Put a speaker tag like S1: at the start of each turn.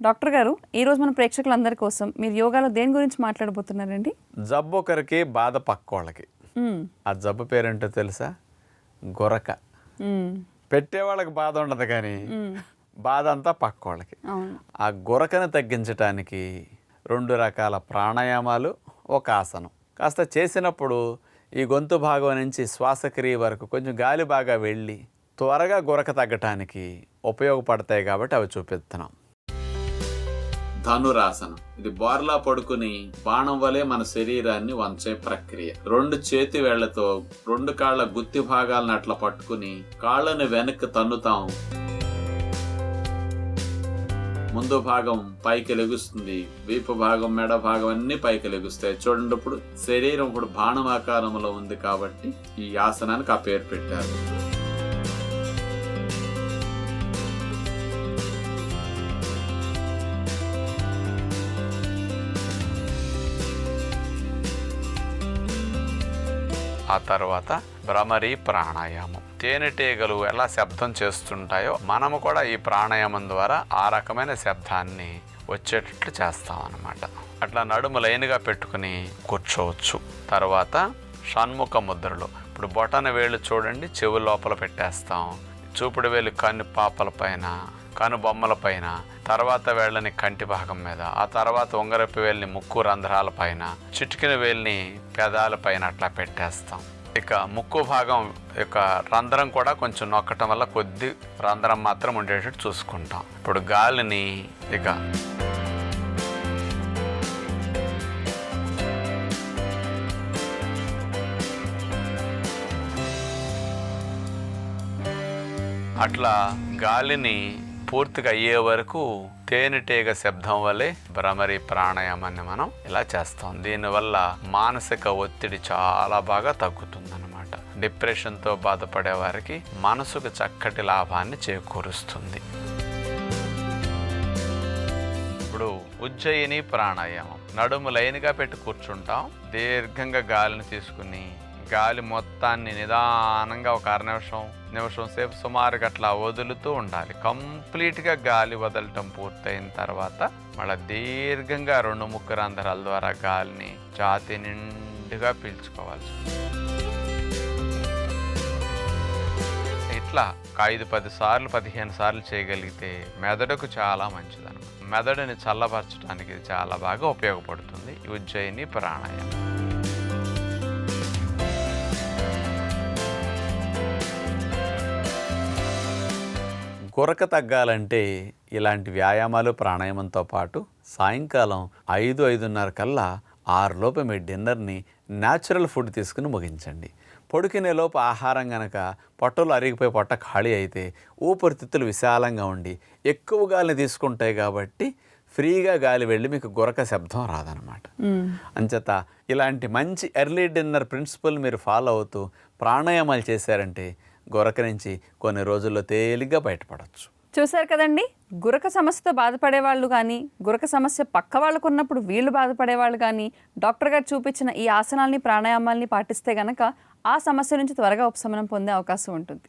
S1: Doctor గారు, ఈరోజు మన ప్రేక్షకులందరి కోసం మీరు యోగాలో దేని గురించి మాట్లాడబోతున్నారండి?
S2: జబ్బు ఒకరికి బాధ పక్కోళ్ళకి. ఆ జబ్బు పేరేంటో తెలుసా? గొరక. పెట్టేవాళ్ళకి బాధ ఉండదు కానీ బాధ అంతా పక్కోళ్ళకి. ఆ గొరకను తగ్గించడానికి 2 రకాల ప్రాణాయామాలు, ఒక ఆసనం. కాస్త చేసినప్పుడు ఈ గొంతు భాగం నుంచి శ్వాసక్రియ వరకు కొంచెం గాలి బాగా వెళ్ళి త్వరగా గొరక తగ్గటానికి ఉపయోగపడతాయి కాబట్టి అవి చూపిస్తున్నాం. ధనురాసనం. ఇది బోర్లా పడుకుని బాణం వలె మన శరీరాన్ని వంచే ప్రక్రియ. 2 చేతి వేళ్లతో 2 కాళ్ళ గుత్తి భాగాలను అట్లా పట్టుకుని కాళ్ళను వెనక్కి తన్నుతాం. ముందు భాగం పైకి లెగుస్తుంది, వీపు భాగం, మెడ భాగం అన్ని పైకి లెగుస్తాయి. చూడండి, ఇప్పుడు శరీరం ఇప్పుడు బాణం ఆకారంలో ఉంది కాబట్టి ఈ ఆసనానికి ఆ పేరు పెట్టారు. ఆ తర్వాత భ్రమరి ప్రాణాయామం. తేనెటీగలు ఎలా శబ్దం చేస్తుంటాయో మనము కూడా ఈ ప్రాణాయామం ద్వారా ఆ రకమైన శబ్దాన్ని వచ్చేటట్లు చేస్తాం అన్నమాట. అట్లా నడుము లైన్గా పెట్టుకుని కూర్చోవచ్చు. తర్వాత షణ్ముఖ ముద్రలు. ఇప్పుడు బొటన వేళ్ళు చూడండి, చెవు లోపల పెట్టేస్తాం. చూపుడు వేలు కన్ను పాపల పైన, కను బొమ్మల పైన, తర్వాత వేళ్ళని కంటి భాగం మీద, ఆ తర్వాత ఉంగరపు వేలిని ముక్కు రంధ్రాల పైన, చిటికిన వేలిని పెదాల పైన అట్లా పెట్టేస్తాం. ఇక ముక్కు భాగం యొక్క రంధ్రం కూడా కొంచెం నొక్కటం వల్ల కొద్ది రంధ్రం మాత్రం ఉండేటట్టు చూసుకుంటాం. ఇప్పుడు గాలిని ఇక అట్లా గాలిని పూర్తిగా అయ్యే వరకు తేనెటీగ శబ్దం వల్లే భ్రమరి ప్రాణాయామాన్ని మనం ఇలా చేస్తాం. దీనివల్ల మానసిక ఒత్తిడి చాలా బాగా తగ్గుతుందన్నమాట. డిప్రెషన్తో బాధపడే వారికి మనసుకు చక్కటి లాభాన్ని చేకూరుస్తుంది. ఇప్పుడు ఉజ్జయిని ప్రాణాయామం. నడుము లైన్గా పెట్టి కూర్చుంటాం. దీర్ఘంగా గాలిని తీసుకుని గాలి మొత్తాన్ని నిదానంగా ఒక నిమిషం సేపు సుమారుగా అట్లా వదులుతూ ఉండాలి. కంప్లీట్గా గాలి వదలటం పూర్తయిన తర్వాత మళ్ళీ దీర్ఘంగా 2 ముక్కు రంధ్రాల ద్వారా గాలిని ఛాతీ నిండుగా పీల్చుకోవాల్సి. ఇట్లా 5-10 సార్లు 15 సార్లు చేయగలిగితే మెదడుకు చాలా మంచిదన్నమాట. మెదడుని చల్లబరచడానికి ఇది చాలా బాగా ఉపయోగపడుతుంది ఈ ఉజ్జయిని ప్రాణాయామం. గొరక తగ్గాలంటే ఇలాంటి వ్యాయామాలు ప్రాణాయామంతో పాటు సాయంకాలం 5-5:30 కల్లా 6 లోపు మీ డిన్నర్ని న్యాచురల్ ఫుడ్ తీసుకుని ముగించండి. పొడికినే లోపు ఆహారం గనక పొట్టలు అరిగిపోయి పొట్ట ఖాళీ అయితే ఊపిరితిత్తులు విశాలంగా ఉండి ఎక్కువ గాలిని తీసుకుంటాయి కాబట్టి ఫ్రీగా గాలి వెళ్ళి మీకు గొరక శబ్దం రాదనమాట. అంచేత ఇలాంటి మంచి ఎర్లీ డిన్నర్ ప్రిన్సిపల్ మీరు ఫాలో అవుతూ ప్రాణాయామాలు చేశారంటే గొరక నుంచి కొన్ని రోజుల్లో తేలిగ్గా బయటపడవచ్చు.
S1: చూశారు కదండి, గురక సమస్యతో బాధపడే వాళ్ళు కానీ, గురక సమస్య పక్క వాళ్ళకు ఉన్నప్పుడు వీళ్ళు బాధపడే వాళ్ళు కానీ డాక్టర్ గారు చూపించిన ఈ ఆసనాల్ని ప్రాణాయామాల్ని పాటిస్తే గనక ఆ సమస్య నుంచి త్వరగా ఉపశమనం పొందే అవకాశం ఉంటుంది.